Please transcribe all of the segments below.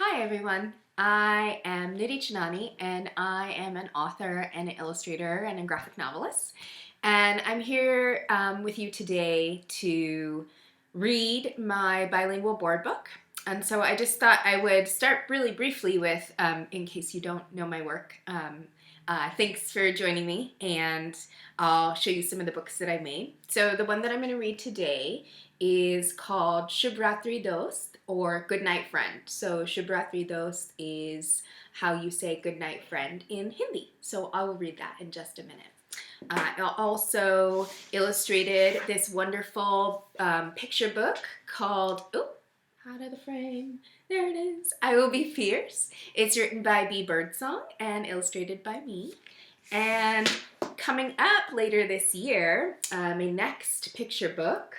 Hi everyone, I am Nidhi Chanani and I am an author and an illustrator and a graphic novelist. And I'm here with you today to read my bilingual board book. And so I just thought I would start really briefly with, in case you don't know my work, thanks for joining me, and I'll show you some of the books that I made. So the one that I'm going to read today is called Shubh Raatri Dost, or Good Night Friend. So Shubh Raatri Dost is how you say good night friend in Hindi. So I will read that in just a minute. I also illustrated this wonderful picture book called, out of the frame, there it is, I Will Be Fierce. It's written by B. Birdsong and illustrated by me. And coming up later this year, my next picture book,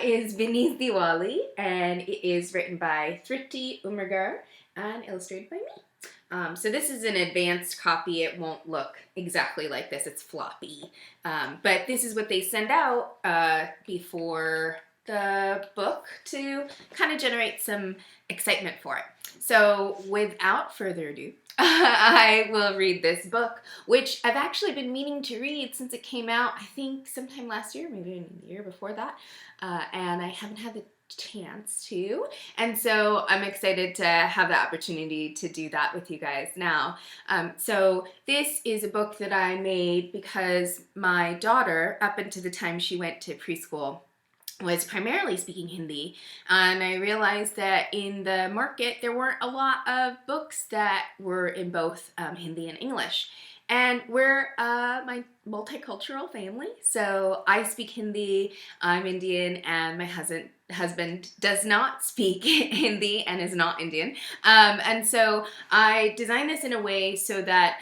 is Vinny's Diwali, and it is written by Thrifty Umergar and illustrated by me. So this is an advanced copy. It won't look exactly like this. It's floppy. But this is what they send out before the book to kind of generate some excitement for it. So without further ado, I will read this book, which I've actually been meaning to read since it came out, I think sometime last year, maybe in the year before that, and I haven't had the chance to, and so I'm excited to have the opportunity to do that with you guys now. So this is a book that I made because my daughter, up until the time she went to preschool, was primarily speaking Hindi, and I realized that in the market there weren't a lot of books that were in both Hindi and English. And we're my multicultural family, so I speak Hindi, I'm Indian, and my husband does not speak Hindi and is not Indian. And so I designed this in a way so that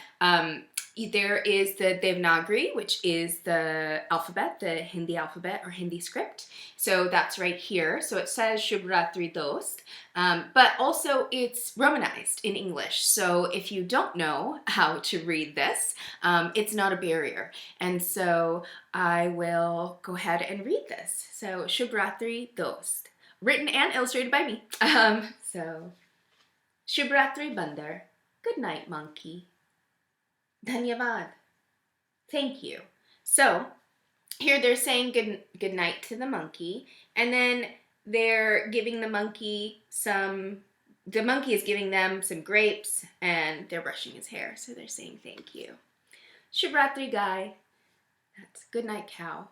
there is the Devanagari, which is the alphabet, the Hindi alphabet or Hindi script. So that's right here. So it says Shubh Raatri Dost, but also it's romanized in English. So if you don't know how to read this, it's not a barrier. And so I will go ahead and read this. So Shubh Raatri Dost, written and illustrated by me. So Shubh Raatri Bandar, good night monkey. Dhanyavad. Thank you. So here they're saying good night to the monkey, and then they're giving the monkey the monkey is giving them some grapes, and they're brushing his hair, so they're saying thank you. Shubh Raatri Gai, that's good night cow.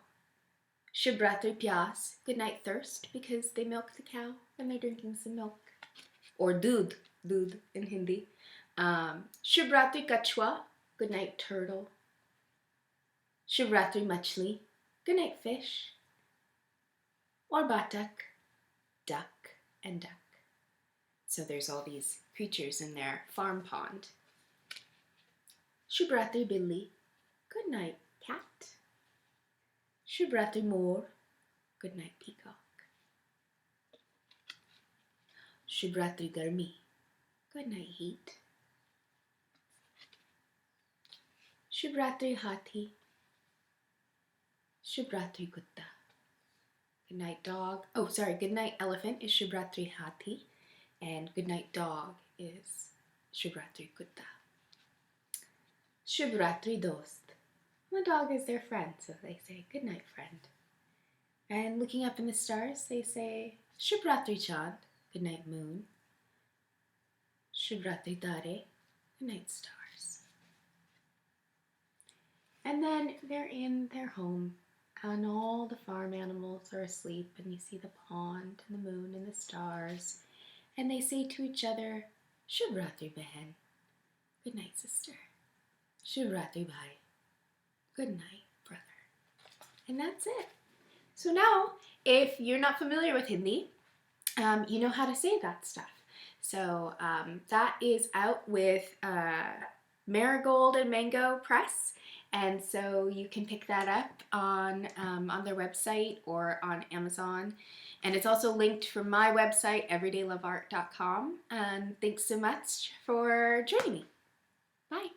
Shubh Raatri Pyas, good night thirst, because they milk the cow and they're drinking some milk. Or doodh in Hindi. Shubh Raatri Kachwa, good night turtle. Shubh Raatri Machli, good night fish. Or Batak, duck and duck. So there's all these creatures in their farm pond. Shubh Raatri Billi, good night cat. Shubh Raatri Moor, good night peacock. Shubh Raatri Garmi, good night heat. Shubh Raatri Hathi, Shubh Raatri Kutta. Good night dog. Oh, sorry, good night elephant is Shubh Raatri Hathi, and good night dog is Shubh Raatri Kutta. Shubh Raatri Dost. The dog is their friend, so they say good night friend. And looking up in the stars, they say Shubh Raatri Chand, good night moon. Shubh Raatri Tare, good night stars. And then they're in their home, and all the farm animals are asleep, and you see the pond and the moon and the stars, and they say to each other, Shubh Raatri Behen, good night sister. Shubh Raatri Bhai, good night brother. And that's it. So now, if you're not familiar with Hindi, you know how to say that stuff. So that is out with Marigold and Mango Press. And so you can pick that up on their website or on Amazon. And it's also linked from my website, everydayloveart.com. And thanks so much for joining me. Bye.